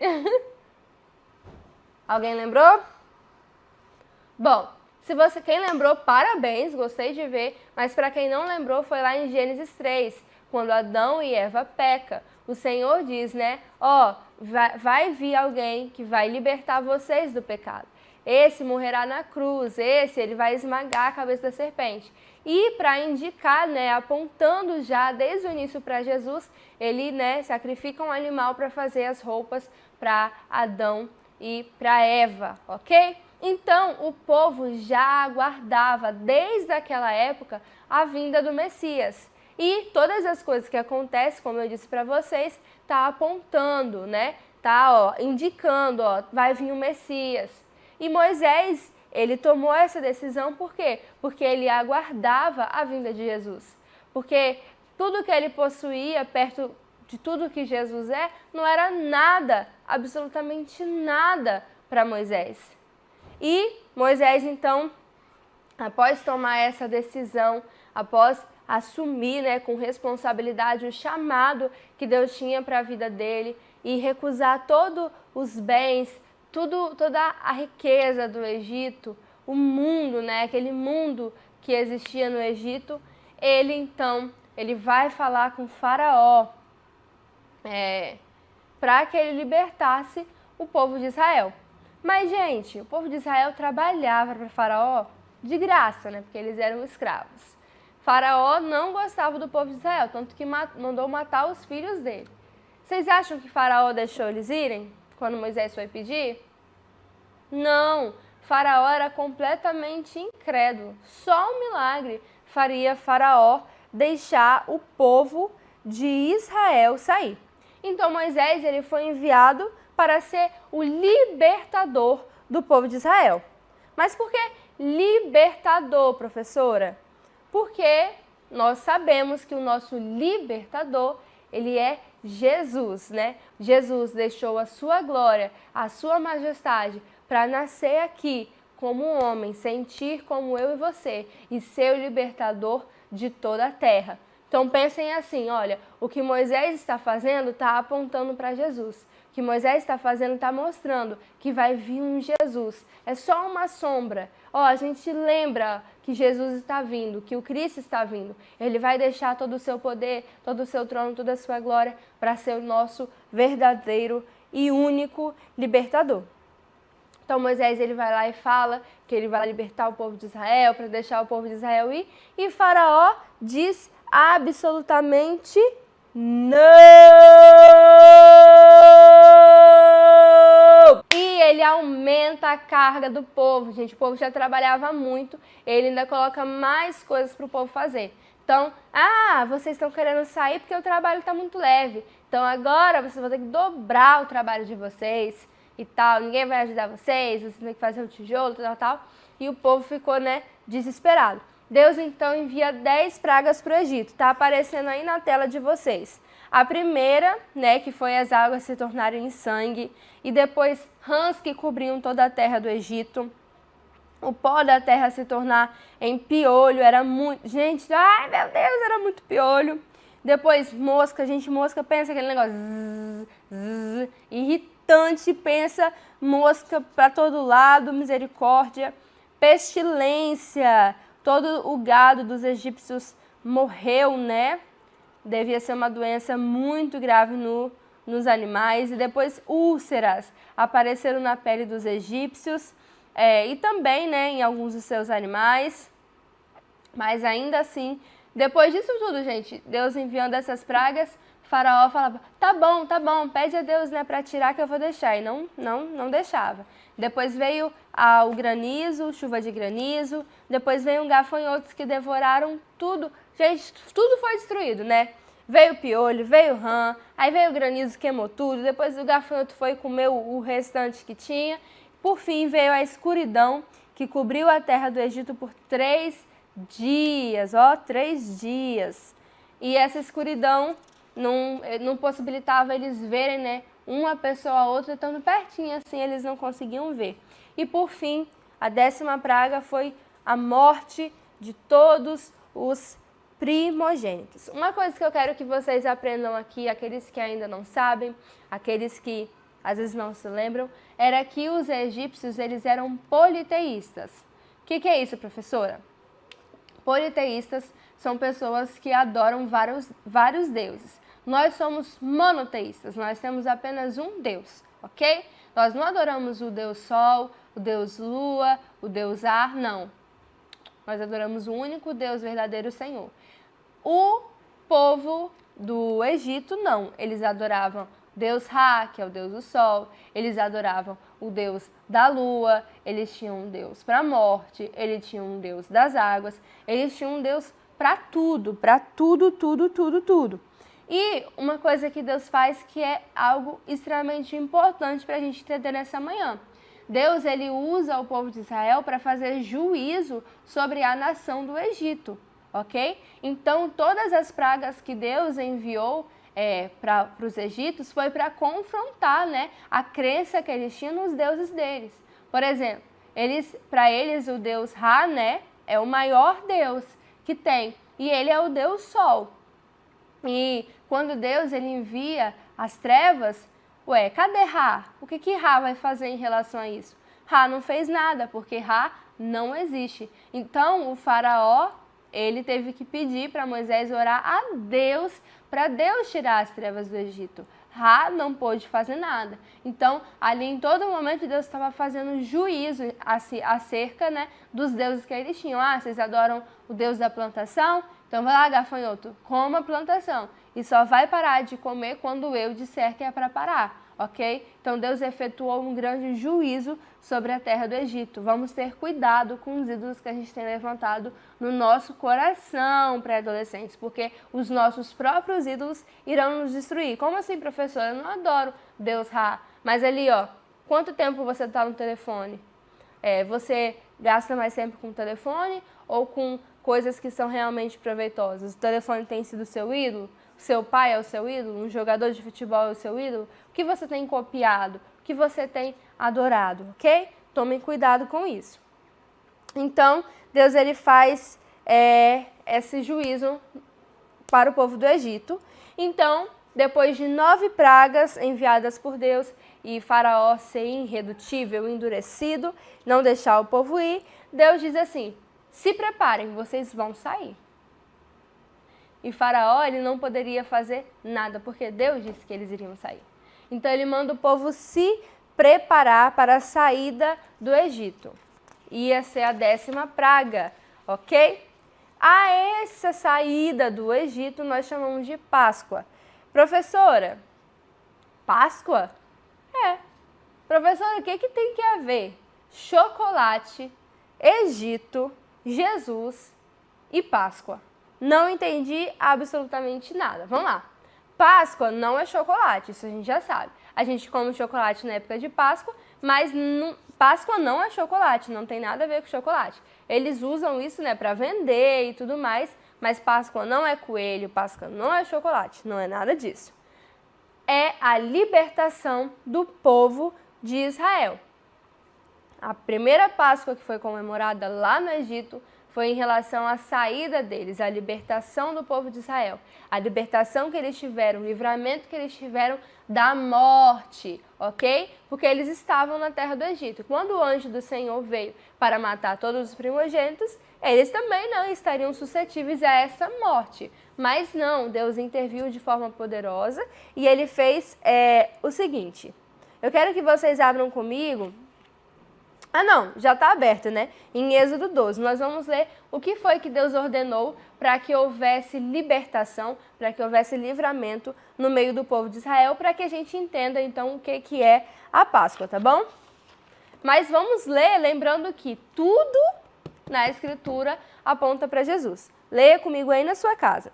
Alguém lembrou? Bom, quem lembrou, parabéns, gostei de ver. Mas para quem não lembrou, foi lá em Gênesis 3, quando Adão e Eva pecam. O Senhor diz, né? Vai vir alguém que vai libertar vocês do pecado. Esse morrerá na cruz, ele vai esmagar a cabeça da serpente. E para indicar, né, apontando já desde o início para Jesus, ele, né, sacrifica um animal para fazer as roupas para Adão e para Eva, ok? Então, o povo já aguardava desde aquela época a vinda do Messias. E todas as coisas que acontecem, como eu disse para vocês, tá apontando, né? Tá, indicando, vai vir o Messias. E Moisés, ele tomou essa decisão por quê? Porque ele aguardava a vinda de Jesus. Porque tudo que ele possuía perto de tudo que Jesus é, não era nada, absolutamente nada para Moisés. E Moisés, então, após tomar essa decisão, após assumir, né, com responsabilidade o chamado que Deus tinha para a vida dele, e recusar todos os bens, toda a riqueza do Egito, o mundo, né, aquele mundo que existia no Egito, ele vai falar com Faraó para que ele libertasse o povo de Israel. Mas, gente, o povo de Israel trabalhava para Faraó de graça, né, porque eles eram escravos. Faraó não gostava do povo de Israel, tanto que mandou matar os filhos dele. Vocês acham que Faraó deixou eles irem quando Moisés foi pedir? Não, Faraó era completamente incrédulo. Só um milagre faria Faraó deixar o povo de Israel sair. Então Moisés ele foi enviado para ser o libertador do povo de Israel. Mas por que libertador, professora? Porque nós sabemos que o nosso libertador, ele é Jesus, né? Jesus deixou a sua glória, a sua majestade para nascer aqui como um homem, sentir como eu e você e ser o libertador de toda a terra. Então pensem assim, olha, o que Moisés está fazendo está apontando para Jesus. O que Moisés está fazendo está mostrando que vai vir um Jesus. É só uma sombra. A gente lembra que Jesus está vindo, que o Cristo está vindo. Ele vai deixar todo o seu poder, todo o seu trono, toda a sua glória para ser o nosso verdadeiro e único libertador. Então Moisés ele vai lá e fala que ele vai libertar o povo de Israel, para deixar o povo de Israel ir. E Faraó diz absolutamente não! E ele aumenta a carga do povo, gente. O povo já trabalhava muito, ele ainda coloca mais coisas para o povo fazer. Então, vocês estão querendo sair porque o trabalho está muito leve. Então agora vocês vão ter que dobrar o trabalho de vocês e tal. Ninguém vai ajudar vocês têm que fazer o tijolo, tal. E o povo ficou, desesperado. Deus então envia 10 pragas para o Egito. Está aparecendo aí na tela de vocês. A primeira, que foi as águas se tornarem em sangue. E depois rãs que cobriam toda a terra do Egito. O pó da terra se tornar em piolho. Era muito... Gente, ai meu Deus, era muito piolho. Depois mosca. Gente, mosca pensa aquele negócio... irritante, pensa mosca para todo lado. Misericórdia. Pestilência. Todo o gado dos egípcios morreu, Devia ser uma doença muito grave nos animais. E depois úlceras apareceram na pele dos egípcios e também, em alguns dos seus animais. Mas ainda assim, depois disso tudo, gente, Deus enviando essas pragas, Faraó falava, tá bom, pede a Deus, para tirar que eu vou deixar. E não deixava. Depois veio o granizo, chuva de granizo. Depois veio gafanhotos que devoraram tudo. Gente, tudo foi destruído, Veio o piolho, veio o rã, aí veio o granizo, queimou tudo. Depois o gafanhoto foi comer o restante que tinha. Por fim, veio a escuridão que cobriu a terra do Egito por 3 dias. 3 dias. E essa escuridão não possibilitava eles verem, uma pessoa a outra estando pertinho, assim eles não conseguiam ver. E por fim, a 10ª praga foi a morte de todos os primogênitos. Uma coisa que eu quero que vocês aprendam aqui, aqueles que ainda não sabem, aqueles que às vezes não se lembram, era que os egípcios eles eram politeístas. O que é isso, professora? Politeístas são pessoas que adoram vários deuses. Nós somos monoteístas, nós temos apenas um Deus, ok? Nós não adoramos o Deus Sol, o Deus Lua, o Deus Ar, não. Nós adoramos o único Deus verdadeiro, Senhor. O povo do Egito, não. Eles adoravam Deus Ra, que é o Deus do Sol. Eles adoravam o Deus da Lua. Eles tinham um Deus para a morte. Eles tinham um Deus das águas. Eles tinham um Deus para tudo, tudo. E uma coisa que Deus faz que é algo extremamente importante para a gente entender nessa manhã. Deus ele usa o povo de Israel para fazer juízo sobre a nação do Egito, ok? Então, todas as pragas que Deus enviou para os egípcios foi para confrontar, a crença que eles tinham nos deuses deles. Por exemplo, para eles o Deus Ra, é o maior Deus que tem e ele é o Deus Sol. E quando Deus ele envia as trevas, Ué, cadê Ra? O que Ra vai fazer em relação a isso? Ra não fez nada, porque Ra não existe. Então, o faraó, ele teve que pedir para Moisés orar a Deus, para Deus tirar as trevas do Egito. Ra não pôde fazer nada. Então, ali em todo momento, Deus estava fazendo juízo acerca, né, dos deuses que eles tinham. Ah, vocês adoram o Deus da plantação? Então vai lá, gafanhoto, coma a plantação. E só vai parar de comer quando eu disser que é para parar, ok? Então Deus efetuou um grande juízo sobre a terra do Egito. Vamos ter cuidado com os ídolos que a gente tem levantado no nosso coração, pré-adolescentes, porque os nossos próprios ídolos irão nos destruir. Como assim, professora? Eu não adoro Deus Ra. Mas ali, ó, quanto tempo você está no telefone? Você gasta mais tempo com o telefone ou com coisas que são realmente proveitosas? O telefone tem sido seu ídolo? O seu pai é o seu ídolo? Um jogador de futebol é o seu ídolo? O que você tem copiado? O que você tem adorado? Ok? Tomem cuidado com isso. Então, Deus ele faz esse juízo para o povo do Egito. Então, depois de 9 pragas enviadas por Deus e Faraó ser irredutível, endurecido, não deixar o povo ir, Deus diz assim: se preparem, vocês vão sair. E Faraó, ele não poderia fazer nada, porque Deus disse que eles iriam sair. Então ele manda o povo se preparar para a saída do Egito. Ia ser a 10ª praga, ok? A essa saída do Egito nós chamamos de Páscoa. Professora, Páscoa? Professora, o que tem que haver? Chocolate, Egito, Jesus e Páscoa. Não entendi absolutamente nada. Vamos lá. Páscoa não é chocolate, isso a gente já sabe. A gente come chocolate na época de Páscoa, mas Páscoa não é chocolate, não tem nada a ver com chocolate. Eles usam isso, né, para vender e tudo mais, mas Páscoa não é coelho, Páscoa não é chocolate, não é nada disso. É a libertação do povo de Israel. A primeira Páscoa que foi comemorada lá no Egito foi em relação à saída deles, a libertação do povo de Israel, a libertação que eles tiveram, o livramento que eles tiveram da morte, ok? Porque eles estavam na terra do Egito. Quando o anjo do Senhor veio para matar todos os primogênitos, eles também não estariam suscetíveis a essa morte. Mas não, Deus interviu de forma poderosa e ele fez o seguinte. Eu quero que vocês abram comigo. Ah não, já está aberto, né? Em Êxodo 12, nós vamos ler o que foi que Deus ordenou para que houvesse libertação, para que houvesse livramento no meio do povo de Israel, para que a gente entenda então o que é a Páscoa, tá bom? Mas vamos ler lembrando que tudo na Escritura aponta para Jesus. Leia comigo aí na sua casa.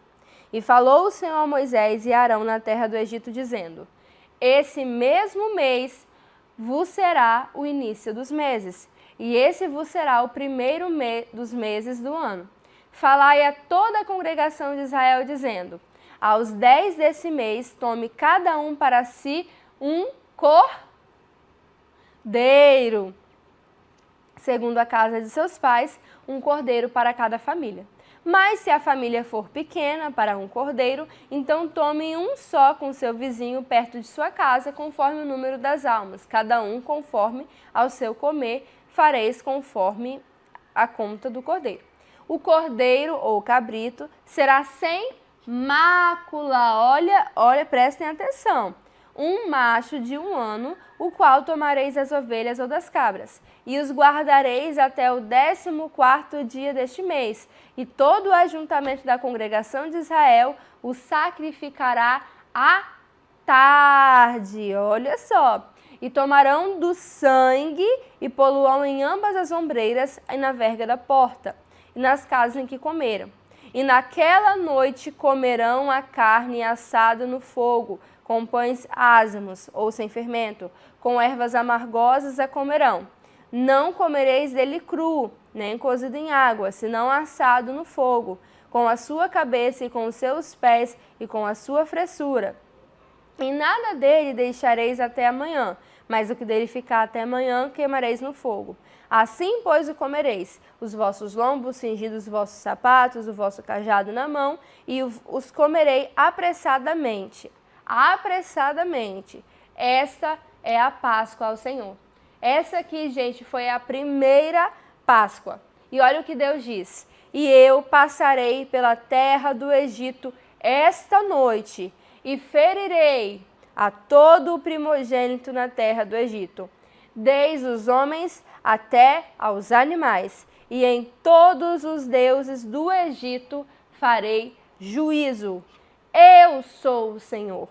E falou o Senhor a Moisés e Arão na terra do Egito, dizendo: esse mesmo mês vos será o início dos meses, e esse vos será o primeiro dos meses do ano. Falai a toda a congregação de Israel, dizendo: aos 10 desse mês, tome cada um para si um cordeiro, segundo a casa de seus pais, um cordeiro para cada família. Mas se a família for pequena para um cordeiro, então tome um só com seu vizinho perto de sua casa, conforme o número das almas, cada um conforme ao seu comer, fareis conforme a conta do cordeiro. O cordeiro ou cabrito será sem mácula. Olha, prestem atenção. Um macho de 1 ano, o qual tomareis das ovelhas ou das cabras, e os guardareis até o 14º dia deste mês, e todo o ajuntamento da congregação de Israel o sacrificará à tarde. Olha só. E tomarão do sangue e poluão em ambas as ombreiras e na verga da porta, e nas casas em que comeram. E naquela noite comerão a carne assada no fogo, com pães ázimos ou sem fermento, com ervas amargosas a comerão. Não comereis dele cru, nem cozido em água, senão assado no fogo, com a sua cabeça e com os seus pés e com a sua fressura. E nada dele deixareis até amanhã, mas o que dele ficar até amanhã queimareis no fogo. Assim, pois, o comereis, os vossos lombos cingidos, os vossos sapatos, o vosso cajado na mão, e os comerei apressadamente. Apressadamente. esta é a Páscoa ao Senhor. Essa aqui, gente, foi a primeira Páscoa. E olha o que Deus diz: e eu passarei pela terra do Egito esta noite e ferirei a todo o primogênito na terra do Egito, desde os homens até aos animais, e em todos os deuses do Egito farei juízo. Eu sou o Senhor.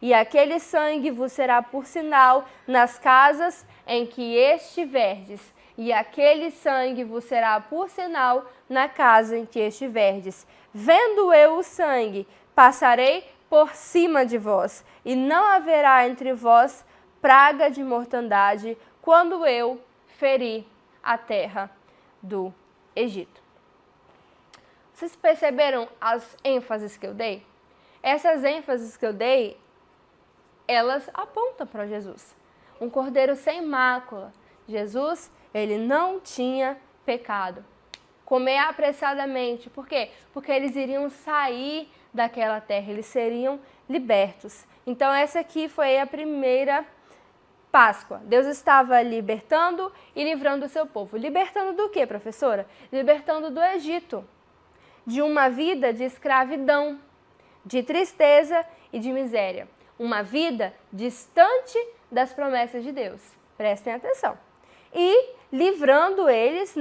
E aquele sangue vos será por sinal nas casas em que estiverdes, e aquele sangue vos será por sinal na casa em que estiverdes. Vendo eu o sangue, passarei por cima de vós, e não haverá entre vós praga de mortandade, quando eu ferir a terra do Egito. Vocês perceberam as ênfases que eu dei? Essas ênfases que eu dei, elas apontam para Jesus. Um cordeiro sem mácula. Jesus, ele não tinha pecado. Comer apressadamente. Por quê? Porque eles iriam sair daquela terra, eles seriam libertos. Então essa aqui foi a primeira Páscoa. Deus estava libertando e livrando o seu povo. Libertando do quê, professora? Libertando do Egito, de uma vida de escravidão, de tristeza e de miséria. Uma vida distante das promessas de Deus. Prestem atenção. E livrando eles,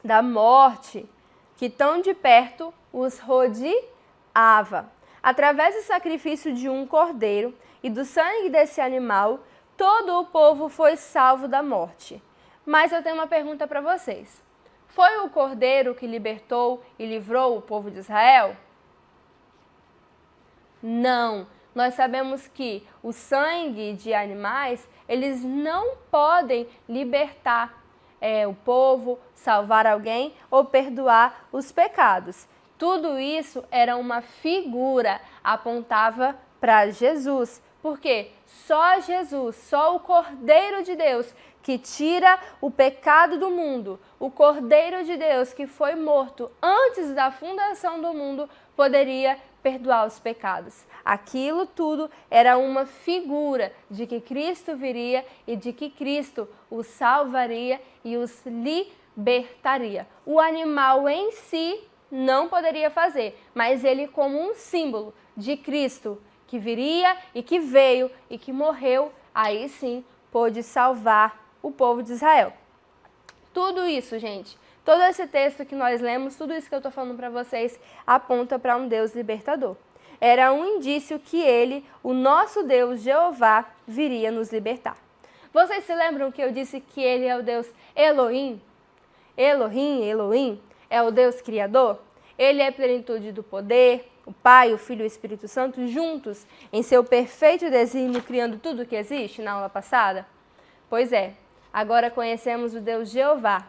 da morte, que tão de perto os rodeava. Através do sacrifício de um cordeiro e do sangue desse animal, todo o povo foi salvo da morte. Mas eu tenho uma pergunta para vocês. Foi o cordeiro que libertou e livrou o povo de Israel? Não. Nós sabemos que o sangue de animais, eles não podem libertar o povo, salvar alguém ou perdoar os pecados. Tudo isso era uma figura, apontava para Jesus. Porque só Jesus, só o Cordeiro de Deus que tira o pecado do mundo, o Cordeiro de Deus que foi morto antes da fundação do mundo, poderia perdoar os pecados. Aquilo tudo era uma figura de que Cristo viria e de que Cristo os salvaria e os libertaria. O animal em si não poderia fazer, mas ele como um símbolo de Cristo, que viria e que veio e que morreu, aí sim pôde salvar o povo de Israel. Tudo isso, gente, todo esse texto que nós lemos, tudo isso que eu estou falando para vocês, aponta para um Deus libertador. Era um indício que ele, o nosso Deus Jeová, viria nos libertar. Vocês se lembram que eu disse que ele é o Deus Elohim? Elohim é o Deus Criador? Ele é a plenitude do poder, o Pai, o Filho e o Espírito Santo juntos em seu perfeito desígnio, criando tudo o que existe na aula passada? Pois é, agora conhecemos o Deus Jeová.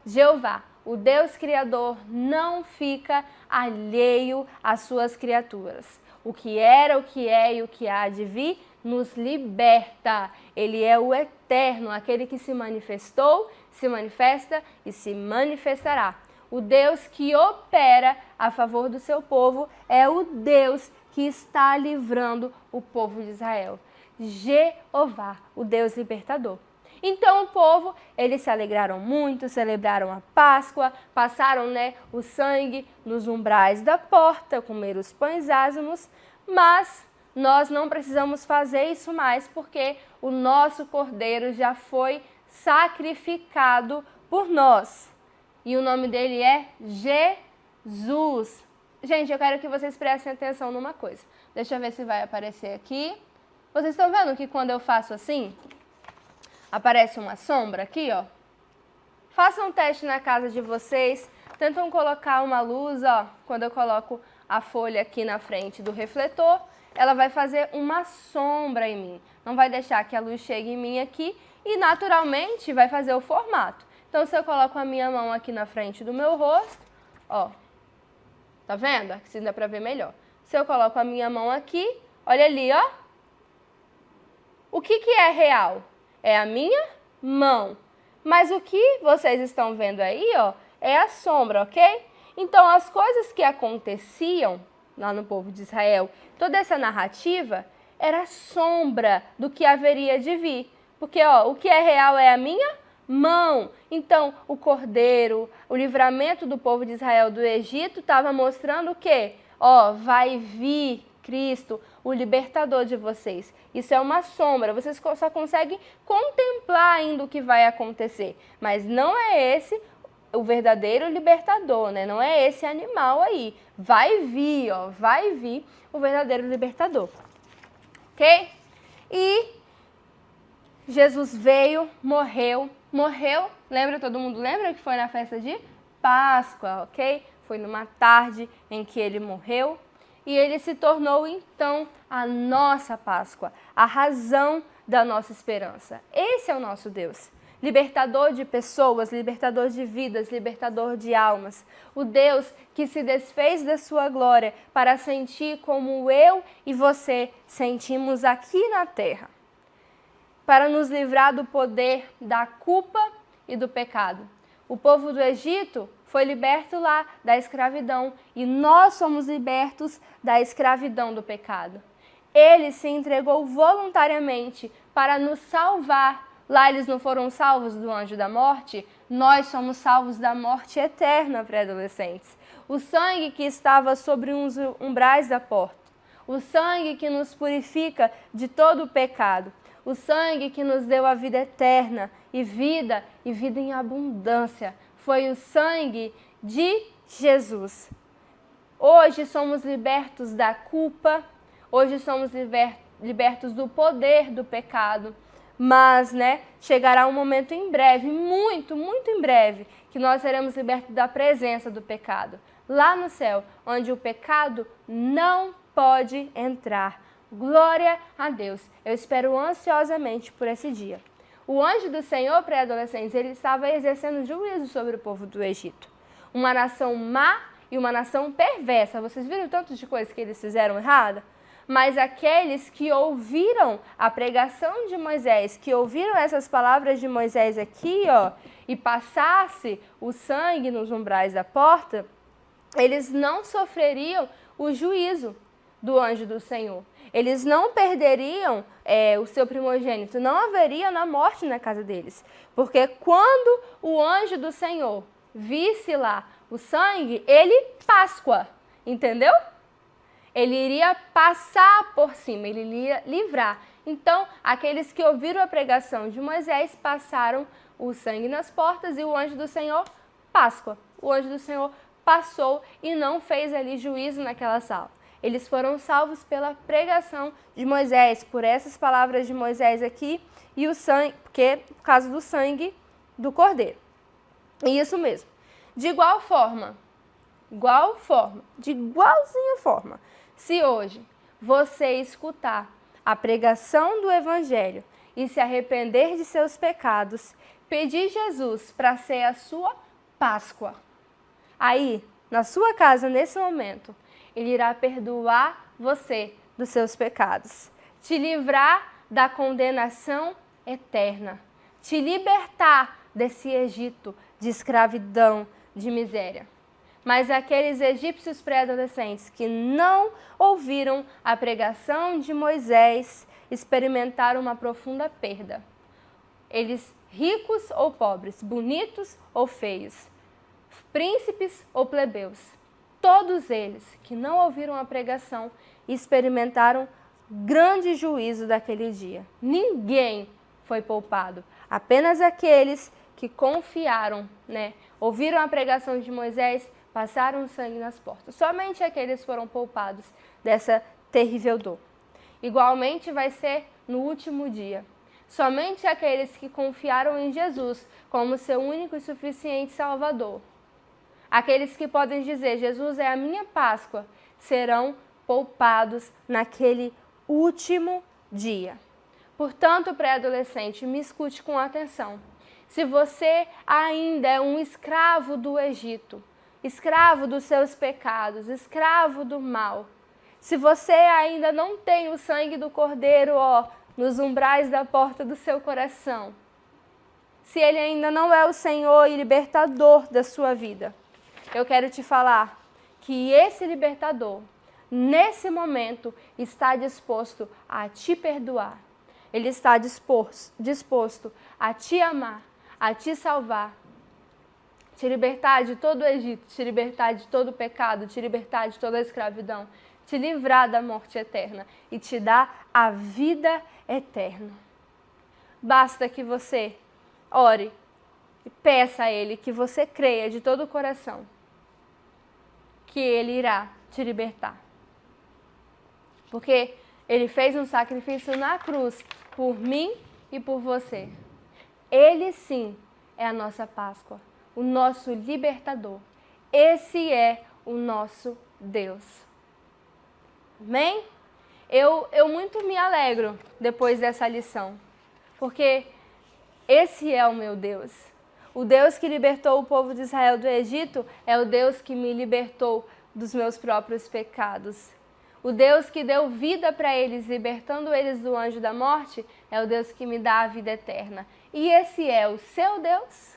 Jeová, o Deus Criador, não fica alheio às suas criaturas. O que era, o que é e o que há de vir nos liberta. Ele é o eterno, aquele que se manifestou, se manifesta e se manifestará. O Deus que opera a favor do seu povo é o Deus que está livrando o povo de Israel. Jeová, o Deus libertador. Então o povo, eles se alegraram muito, celebraram a Páscoa, passaram o sangue nos umbrais da porta, comeram os pães ázimos, mas nós não precisamos fazer isso mais porque o nosso Cordeiro já foi sacrificado por nós. E o nome dele é Jesus. Gente, eu quero que vocês prestem atenção numa coisa. Deixa eu ver se vai aparecer aqui. Vocês estão vendo que quando eu faço assim, aparece uma sombra aqui, ó? Façam um teste na casa de vocês. Tentam colocar uma luz, ó. Quando eu coloco a folha aqui na frente do refletor, ela vai fazer uma sombra em mim. Não vai deixar que a luz chegue em mim aqui e naturalmente vai fazer o formato. Então, se eu coloco a minha mão aqui na frente do meu rosto, ó, tá vendo? Assim dá pra ver melhor. Se eu coloco a minha mão aqui, olha ali, ó. O que é real? É a minha mão. Mas o que vocês estão vendo aí, ó, é a sombra, ok? Então, as coisas que aconteciam lá no povo de Israel, toda essa narrativa, era sombra do que haveria de vir. Porque o que é real é a minha mão. Então, o cordeiro, o livramento do povo de Israel do Egito estava mostrando o quê? Vai vir Cristo, o libertador de vocês. Isso é uma sombra, vocês só conseguem contemplar ainda o que vai acontecer. Mas não é esse o verdadeiro libertador, né? Não é esse animal aí. Vai vir o verdadeiro libertador. Ok? E Jesus veio, morreu, lembra, todo mundo lembra que foi na festa de Páscoa, ok? Foi numa tarde em que ele morreu e ele se tornou então a nossa Páscoa, a razão da nossa esperança. Esse é o nosso Deus, libertador de pessoas, libertador de vidas, libertador de almas. O Deus que se desfez da sua glória para sentir como eu e você sentimos aqui na terra, para nos livrar do poder da culpa e do pecado. O povo do Egito foi liberto lá da escravidão e nós somos libertos da escravidão do pecado. Ele se entregou voluntariamente para nos salvar. Lá eles não foram salvos do anjo da morte, nós somos salvos da morte eterna, pré-adolescentes. O sangue que estava sobre os umbrais da porta, o sangue que nos purifica de todo o pecado, o sangue que nos deu a vida eterna e vida em abundância, foi o sangue de Jesus. Hoje somos libertos da culpa, hoje somos libertos do poder do pecado, mas, chegará um momento em breve, muito, muito em breve, que nós seremos libertos da presença do pecado, lá no céu, onde o pecado não pode entrar. Glória a Deus. Eu espero ansiosamente por esse dia. O anjo do Senhor, pré-adolescentes, ele estava exercendo juízo sobre o povo do Egito. Uma nação má e uma nação perversa. Vocês viram tanto de coisas que eles fizeram errada? Mas aqueles que ouviram a pregação de Moisés, que ouviram essas palavras de Moisés aqui, e passasse o sangue nos umbrais da porta, eles não sofreriam o juízo do anjo do Senhor. Eles não perderiam o seu primogênito, não haveria na morte na casa deles. Porque quando o anjo do Senhor visse lá o sangue, ele Páscoa, entendeu? Ele iria passar por cima, ele iria livrar. Então, aqueles que ouviram a pregação de Moisés passaram o sangue nas portas e o anjo do Senhor, Páscoa. O anjo do Senhor passou e não fez ali juízo naquela sala. Eles foram salvos pela pregação de Moisés, por essas palavras de Moisés aqui, e o sangue, porque por causa do sangue do cordeiro. E isso mesmo. De igual forma, de igualzinha forma, se hoje você escutar a pregação do Evangelho e se arrepender de seus pecados, pedir Jesus para ser a sua Páscoa, aí, na sua casa, nesse momento, Ele irá perdoar você dos seus pecados, te livrar da condenação eterna, te libertar desse Egito de escravidão, de miséria. Mas aqueles egípcios pré-adolescentes que não ouviram a pregação de Moisés experimentaram uma profunda perda. Eles, ricos ou pobres, bonitos ou feios, príncipes ou plebeus, todos eles que não ouviram a pregação experimentaram grande juízo daquele dia. Ninguém foi poupado, apenas aqueles que confiaram, ouviram a pregação de Moisés, passaram sangue nas portas. Somente aqueles foram poupados dessa terrível dor. Igualmente vai ser no último dia. Somente aqueles que confiaram em Jesus como seu único e suficiente Salvador, aqueles que podem dizer, Jesus é a minha Páscoa, serão poupados naquele último dia. Portanto, pré-adolescente, me escute com atenção. Se você ainda é um escravo do Egito, escravo dos seus pecados, escravo do mal, se você ainda não tem o sangue do Cordeiro, nos umbrais da porta do seu coração, se ele ainda não é o Senhor e libertador da sua vida, eu quero te falar que esse libertador nesse momento, está disposto a te perdoar. Ele está disposto a te amar, a te salvar, te libertar de todo o Egito, te libertar de todo o pecado, te libertar de toda a escravidão, te livrar da morte eterna e te dar a vida eterna. Basta que você ore e peça a Ele, que você creia de todo o coração que Ele irá te libertar. Porque Ele fez um sacrifício na cruz por mim e por você. Ele sim é a nossa Páscoa, o nosso libertador. Esse é o nosso Deus. Amém? Eu muito me alegro depois dessa lição, porque esse é o meu Deus. O Deus que libertou o povo de Israel do Egito é o Deus que me libertou dos meus próprios pecados. O Deus que deu vida para eles, libertando eles do anjo da morte, é o Deus que me dá a vida eterna. E esse é o seu Deus?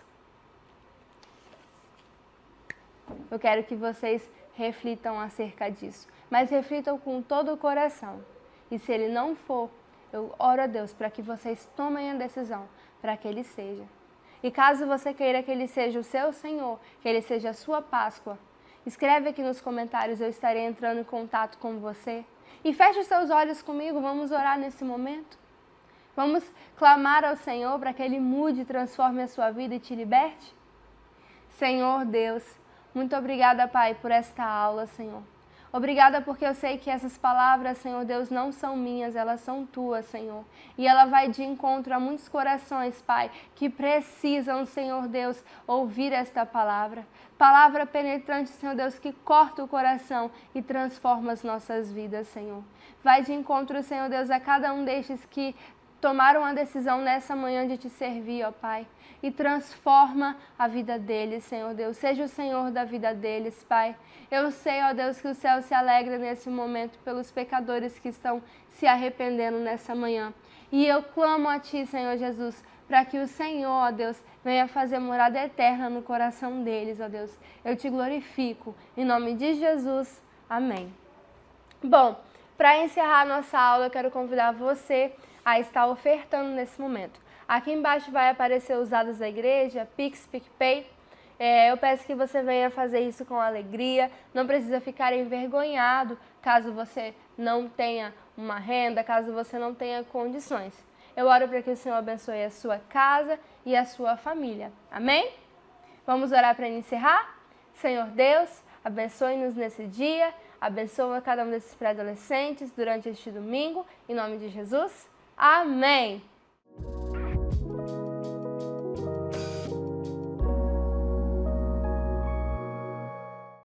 Eu quero que vocês reflitam acerca disso, mas reflitam com todo o coração. E se ele não for, eu oro a Deus para que vocês tomem a decisão para que ele seja. E caso você queira que ele seja o seu Senhor, que ele seja a sua Páscoa, escreve aqui nos comentários, eu estarei entrando em contato com você. E feche os seus olhos comigo, vamos orar nesse momento. Vamos clamar ao Senhor para que Ele mude e transforme a sua vida e te liberte? Senhor Deus, muito obrigada, Pai, por esta aula, Senhor. Obrigada porque eu sei que essas palavras, Senhor Deus, não são minhas, elas são tuas, Senhor. E ela vai de encontro a muitos corações, Pai, que precisam, Senhor Deus, ouvir esta palavra. Palavra penetrante, Senhor Deus, que corta o coração e transforma as nossas vidas, Senhor. Vai de encontro, Senhor Deus, a cada um destes que tomaram a decisão nessa manhã de te servir, ó Pai. E transforma a vida deles, Senhor Deus. Seja o Senhor da vida deles, Pai. Eu sei, ó Deus, que o céu se alegra nesse momento pelos pecadores que estão se arrependendo nessa manhã. E eu clamo a Ti, Senhor Jesus, para que o Senhor, ó Deus, venha fazer morada eterna no coração deles, ó Deus. Eu Te glorifico. Em nome de Jesus. Amém. Bom, para encerrar a nossa aula, eu quero convidar você a estar ofertando nesse momento. Aqui embaixo vai aparecer os dados da igreja, Pix, PicPay. Eu peço que você venha fazer isso com alegria, não precisa ficar envergonhado caso você não tenha uma renda, caso você não tenha condições. Eu oro para que o Senhor abençoe a sua casa e a sua família. Amém? Vamos orar para encerrar? Senhor Deus, abençoe-nos nesse dia, abençoa cada um desses pré-adolescentes durante este domingo, em nome de Jesus. Amém!